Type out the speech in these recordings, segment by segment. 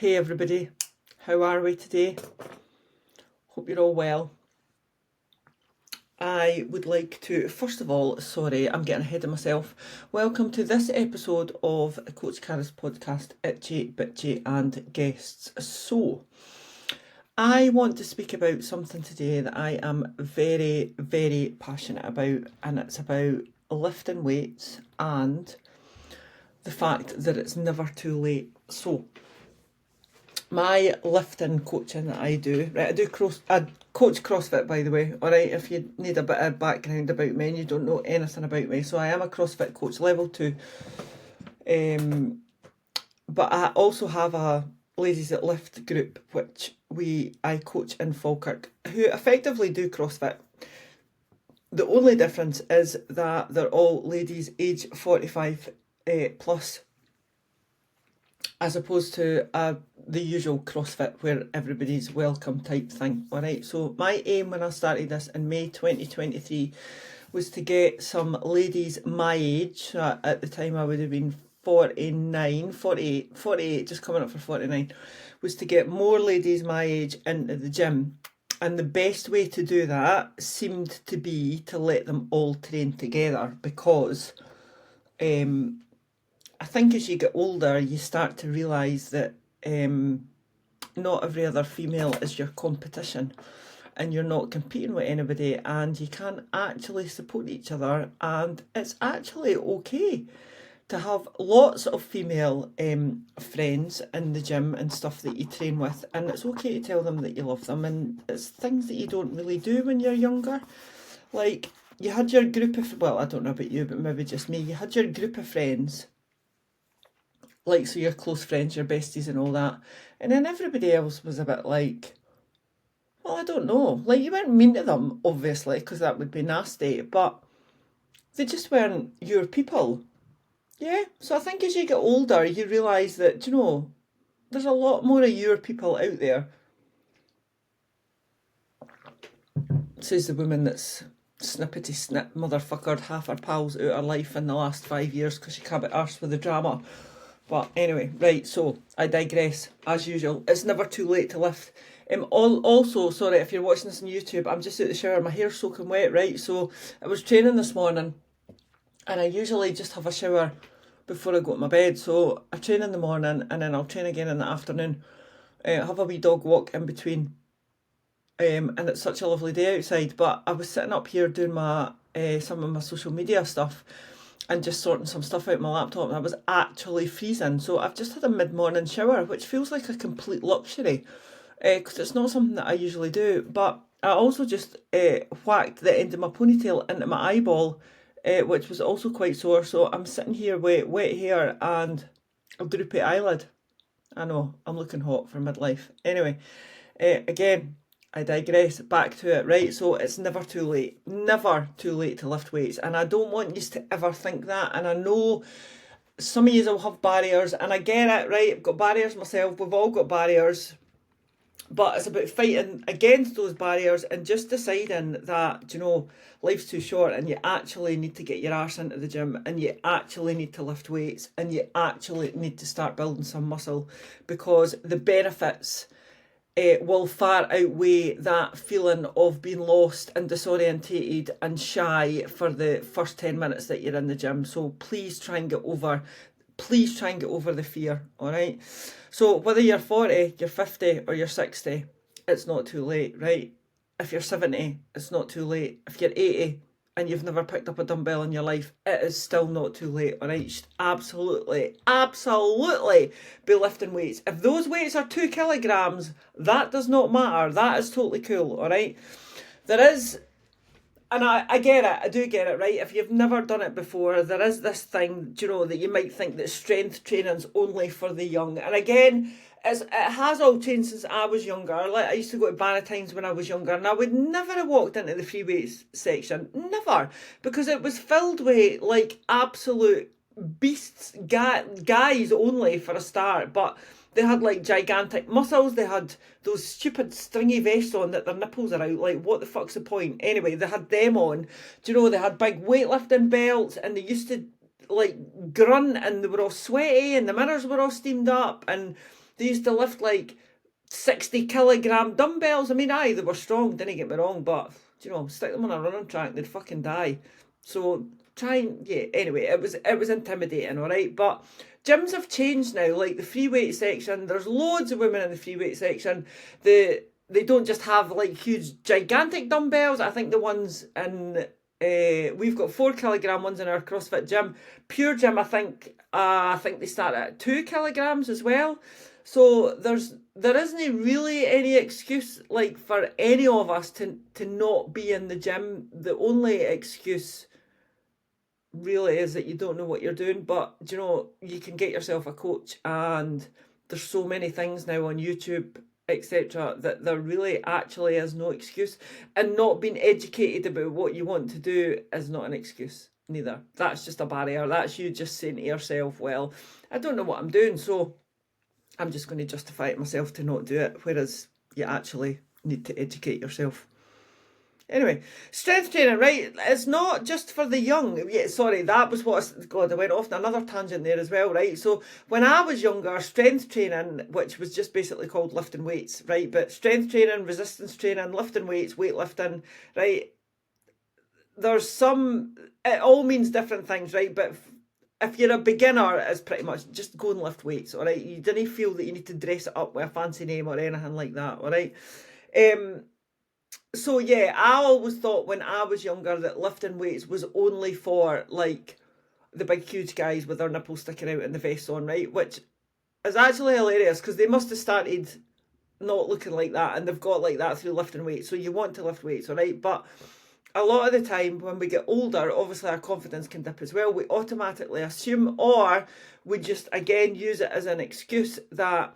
Hey everybody, how are we today? Hope you're all well. I would like to, first of all, sorry, I'm getting ahead of myself. Welcome to this episode of Coach Cara's podcast, Itchy, Bitchy and Guests. So, I want to speak about something today that I am very, very passionate about, and it's about lifting weights and the fact that it's never too late. So, my lifting coaching that I do, right, I coach CrossFit, by the way, alright, if you need a bit of background about me and you don't know anything about me. So I am a CrossFit coach, level 2. But I also have a ladies that lift group, which I coach in Falkirk, who effectively do CrossFit. The only difference is that they're all ladies age 45 plus, as opposed to the usual CrossFit where everybody's welcome type thing. Alright, so my aim when I started this in May 2023 was to get some ladies my age. At the time I would have been 48, just coming up for 49, was to get more ladies my age into the gym. And the best way to do that seemed to be to let them all train together, because I think as you get older, you start to realise that not every other female is your competition, and you're not competing with anybody, and you can actually support each other, and it's actually okay to have lots of female friends in the gym and stuff that you train with, and it's okay to tell them that you love them, and it's things that you don't really do when you're younger. Like, you had your group of, well, I don't know about you, but maybe just me, you had your group of friends, like, so your close friends, your besties and all that, and then everybody else was a bit like, well, I don't know, like, you weren't mean to them, obviously, because that would be nasty, but they just weren't your people. Yeah, so I think as you get older, you realise that, there's a lot more of your people out there, says the woman that's snippety snip motherfuckered half her pals out her life in the last 5 years because she can't be arsed with the drama. But anyway, right, so I digress, as usual. It's never too late to lift. Also, sorry, if you're watching this on YouTube, I'm just out the shower, my hair's soaking wet, right? So I was training this morning, and I usually just have a shower before I go to my bed. So I train in the morning, and then I'll train again in the afternoon. Have a wee dog walk in between. And it's such a lovely day outside. But I was sitting up here doing my some of my social media stuff, and just sorting some stuff out my laptop, and I was actually freezing. So I've just had a mid-morning shower, which feels like a complete luxury, because it's not something that I usually do. But I also just whacked the end of my ponytail into my eyeball, which was also quite sore. So I'm sitting here with wet hair and a droopy eyelid. I know, I'm looking hot for midlife. Anyway, again, I digress, back to it, right? So it's never too late to lift weights, and I don't want you to ever think that. And I know some of you will have barriers, and I get it, right? I've got barriers myself, we've all got barriers, but it's about fighting against those barriers and just deciding that, life's too short, and you actually need to get your arse into the gym, and you actually need to lift weights, and you actually need to start building some muscle, because the benefits will far outweigh that feeling of being lost and disorientated and shy for the first 10 minutes that you're in the gym. So please try and get over the fear, all right? So whether you're 40, you're 50 or you're 60, it's not too late, right? If you're 70, it's not too late. If you're 80 and you've never picked up a dumbbell in your life, it is still not too late, all right? You should absolutely be lifting weights. If those weights are 2 kilograms, that does not matter. That is totally cool, all right? There is, and I get it, I do get it, right? If you've never done it before, there is this thing, that you might think that strength training's only for the young. And again, it has all changed since I was younger. Like, I used to go to Bannatynes when I was younger, and I would never have walked into the free weights section, never, because it was filled with like absolute beasts, guys only for a start. But they had like gigantic muscles, they had those stupid stringy vests on that their nipples are out, like what the fuck's the point? Anyway, they had them on, they had big weightlifting belts, and they used to like grunt, and they were all sweaty, and the mirrors were all steamed up, and They used to lift like 60 kilogram dumbbells. I mean, aye, they were strong, didn't get me wrong, but stick them on a running track, they'd fucking die. So try and, yeah, anyway, it was intimidating, alright? But gyms have changed now, like the free weight section, there's loads of women in the free weight section. They don't just have like huge gigantic dumbbells. I think the ones in we've got 4 kilogram ones in our CrossFit gym. Pure Gym, I think they start at 2 kilograms as well. So there isn't really any excuse like for any of us to not be in the gym. The only excuse really is that you don't know what you're doing. But you can get yourself a coach, and there's so many things now on YouTube, etc., that there really actually is no excuse. And not being educated about what you want to do is not an excuse neither. That's just a barrier. That's you just saying to yourself, well, I don't know what I'm doing, so I'm just going to justify it myself to not do it, whereas you actually need to educate yourself. Anyway, strength training, right? It's not just for the young. Yeah, sorry, that was God, I went off on another tangent there as well, right? So when I was younger, strength training, which was just basically called lifting weights, right? But strength training, resistance training, lifting weights, weightlifting, right? It all means different things, right? But if you're a beginner, it's pretty much just go and lift weights, all right? You didn't feel that you need to dress it up with a fancy name or anything like that, all right? So yeah, I always thought when I was younger that lifting weights was only for like the big huge guys with their nipples sticking out and the vests on, right? Which is actually hilarious because they must have started not looking like that and they've got like that through lifting weights. So you want to lift weights, all right? But a lot of the time when we get older, obviously our confidence can dip as well. We automatically assume, or we just again use it as an excuse that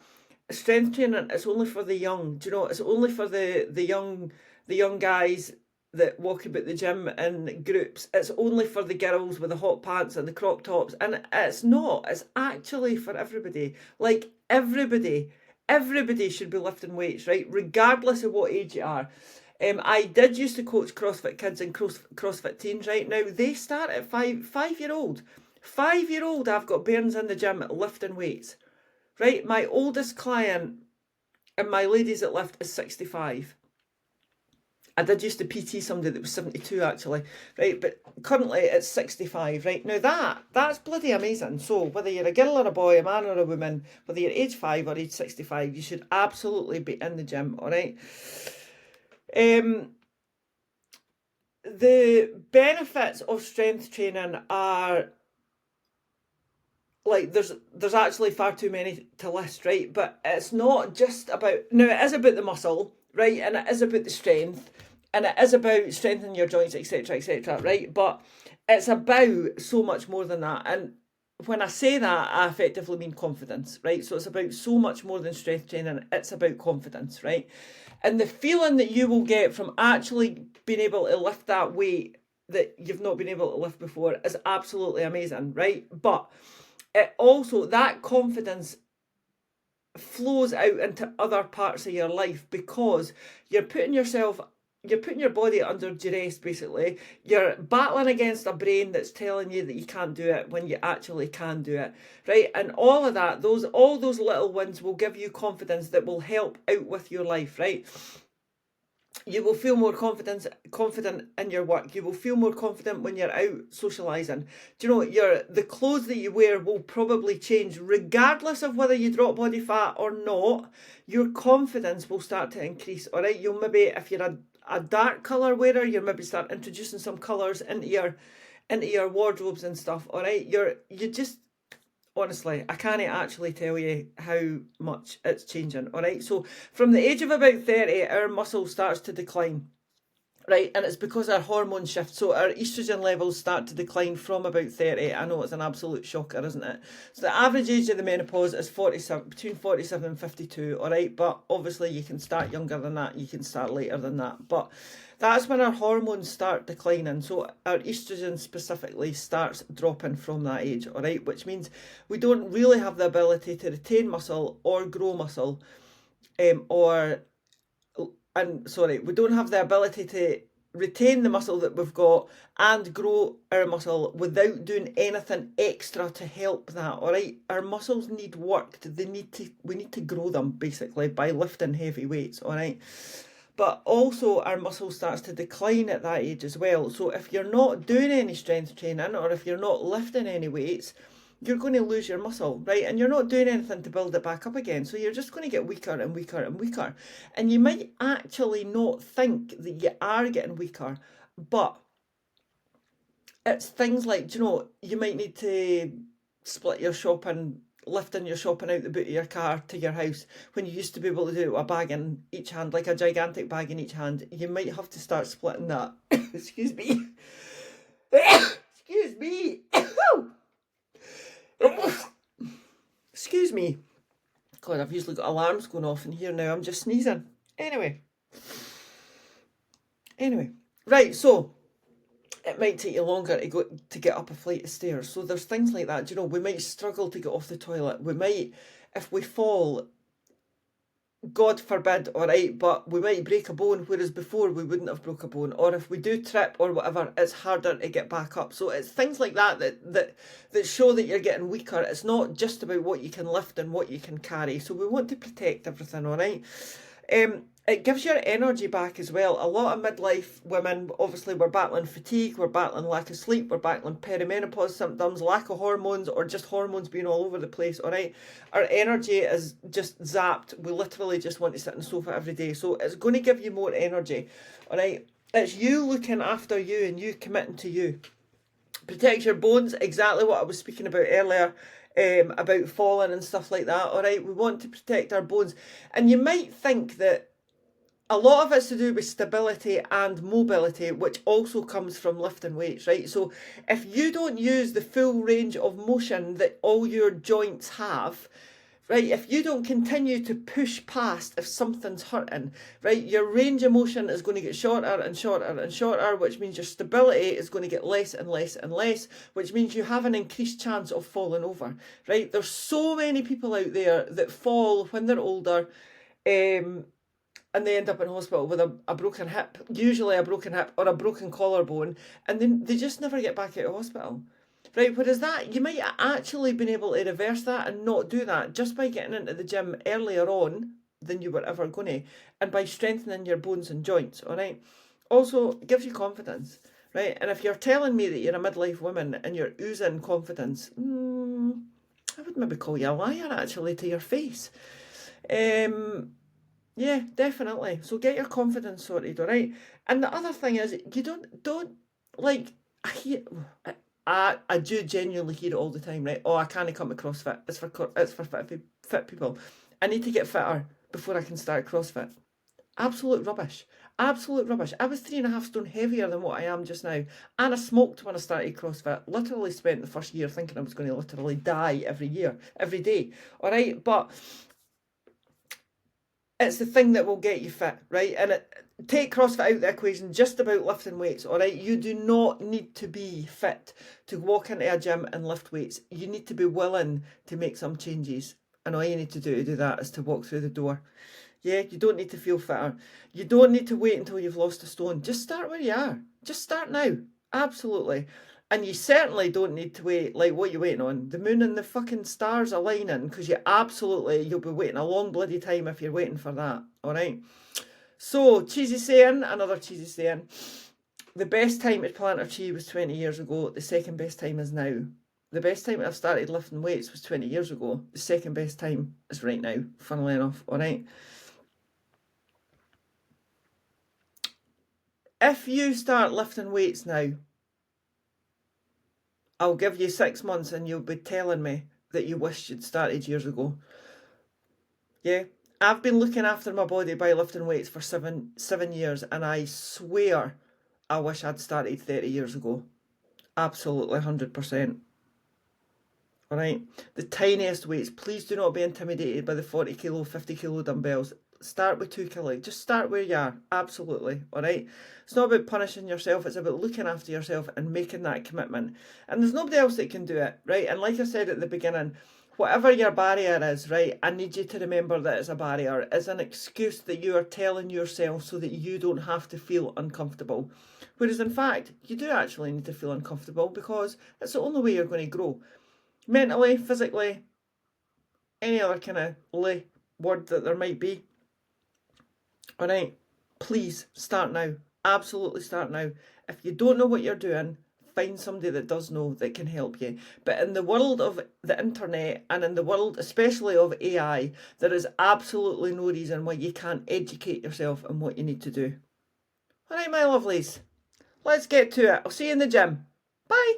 strength training is only for the young. It's only for the young guys that walk about the gym in groups. It's only for the girls with the hot pants and the crop tops. And it's not. It's actually for everybody. Like everybody should be lifting weights, right? Regardless of what age you are. I did used to coach CrossFit kids and CrossFit teens, right? Now they start at 5-year-old. 5-year-old, I've got bairns in the gym lifting weights. Right? My oldest client and my ladies that lift is 65. I did used to PT somebody that was 72 actually, right? But currently it's 65, right? Now that's bloody amazing. So whether you're a girl or a boy, a man or a woman, whether you're age 5 or age 65, you should absolutely be in the gym, all right? The benefits of strength training are like there's actually far too many to list, right? But it's not just about, now it is about the muscle, right? And it is about the strength, and it is about strengthening your joints, etc., right? But it's about so much more than that. And when I say that, I effectively mean confidence, right? So it's about so much more than strength training. It's about confidence, right? And the feeling that you will get from actually being able to lift that weight that you've not been able to lift before is absolutely amazing, right? But it also, that confidence flows out into other parts of your life because you're putting your body under duress, basically. You're battling against a brain that's telling you that you can't do it when you actually can do it, right? And all of that, all those little wins will give you confidence that will help out with your life, right? You will feel more confident in your work. You will feel more confident when you're out socialising. The clothes that you wear will probably change regardless of whether you drop body fat or not. Your confidence will start to increase, all right? You'll maybe, if you're a dark colour wearer, you'll maybe start introducing some colours into your wardrobes and stuff, all right? You just, honestly, I can't actually tell you how much it's changing, all right? So from the age of about 30, our muscle starts to decline, right? And it's because our hormones shift. So our estrogen levels start to decline from about 30. I know it's an absolute shocker, isn't it? So the average age of the menopause is between 47 and 52, all right? But obviously you can start younger than that. You can start later than that. But that's when our hormones start declining. So our estrogen specifically starts dropping from that age, all right? Which means we don't really have the ability to retain muscle or grow muscle, we don't have the ability to retain the muscle that we've got and grow our muscle without doing anything extra to help that. All right, our muscles need work. We need to grow them basically by lifting heavy weights. All right, but also our muscle starts to decline at that age as well. So if you're not doing any strength training, or if you're not lifting any weights, you're going to lose your muscle, right? And you're not doing anything to build it back up again. So you're just going to get weaker and weaker and weaker. And you might actually not think that you are getting weaker, but it's things like, you might need to split your shopping, lifting your shopping out the boot of your car to your house when you used to be able to do it with a bag in each hand, like a gigantic bag in each hand. You might have to start splitting that. Excuse me. Excuse me. Excuse me. God, I've usually got alarms going off in here now. I'm just sneezing. Anyway. Right, so it might take you longer to get up a flight of stairs. So there's things like that. We might struggle to get off the toilet. We might, if we fall, God forbid, all right, but we might break a bone, whereas before we wouldn't have broke a bone. Or if we do trip or whatever, it's harder to get back up. So it's things like that show that you're getting weaker. It's not just about what you can lift and what you can carry. So we want to protect everything, all right? It gives your energy back as well. A lot of midlife women, obviously, we're battling fatigue, we're battling lack of sleep, we're battling perimenopause symptoms, lack of hormones, or just hormones being all over the place, all right? Our energy is just zapped. We literally just want to sit on the sofa every day. So it's going to give you more energy, all right? It's you looking after you and you committing to you. Protect your bones, exactly what I was speaking about earlier, about falling and stuff like that, all right? We want to protect our bones. And you might think that a lot of it's to do with stability and mobility, which also comes from lifting weights, right? So if you don't use the full range of motion that all your joints have, right, if you don't continue to push past if something's hurting, right, your range of motion is going to get shorter and shorter and shorter, which means your stability is going to get less and less and less, which means you have an increased chance of falling over, right? There's so many people out there that fall when they're older, and they end up in hospital with a broken hip, usually a broken hip or a broken collarbone, and then they just never get back out of hospital. Right, whereas that, you might actually been able to reverse that and not do that just by getting into the gym earlier on than you were ever going to, and by strengthening your bones and joints, all right? Also, it gives you confidence, right? And if you're telling me that you're a midlife woman and you're oozing confidence, I would maybe call you a liar, actually, to your face. Yeah, definitely. So get your confidence sorted, all right? And the other thing is, you don't like, I do genuinely hear it all the time, right? Oh, I can't come to CrossFit. It's for fit people. I need to get fitter before I can start CrossFit. Absolute rubbish. Absolute rubbish. I was 3.5 stone heavier than what I am just now. And I smoked when I started CrossFit. Literally spent the first year thinking I was going to literally die every day. All right? But it's the thing that will get you fit, right? And take CrossFit out of the equation, just about lifting weights, all right? You do not need to be fit to walk into a gym and lift weights. You need to be willing to make some changes. And all you need to do that is to walk through the door. Yeah, you don't need to feel fitter. You don't need to wait until you've lost a stone. Just start where you are. Just start now. Absolutely. And you certainly don't need to wait, like, what are you waiting on? The moon and the fucking stars aligning, because you'll be waiting a long bloody time if you're waiting for that, all right? So, cheesy saying, another cheesy saying, the best time to plant a tree was 20 years ago, the second best time is now. The best time I've started lifting weights was 20 years ago, the second best time is right now, funnily enough, all right? If you start lifting weights now, I'll give you 6 months and you'll be telling me that you wished you'd started years ago. Yeah, I've been looking after my body by lifting weights for seven years, and I swear I wish I'd started 30 years ago. Absolutely, 100%. All right, the tiniest weights. Please do not be intimidated by the 40 kilo, 50 kilo dumbbells. Start with 2 kilo. Just start where you are. Absolutely. All right. It's not about punishing yourself. It's about looking after yourself and making that commitment. And there's nobody else that can do it, right? And like I said at the beginning, Whatever your barrier is, right, I need you to remember that it's a barrier. It's an excuse that you are telling yourself so that you don't have to feel uncomfortable. Whereas in fact, you do actually need to feel uncomfortable because it's the only way you're going to grow. Mentally, physically, any other kind of word that there might be. Alright, please start now. Absolutely start now. If you don't know what you're doing, find somebody that does know that can help you. But in the world of the internet and in the world especially of AI, there is absolutely no reason why you can't educate yourself on what you need to do. Alright, my lovelies, let's get to it. I'll see you in the gym. Bye.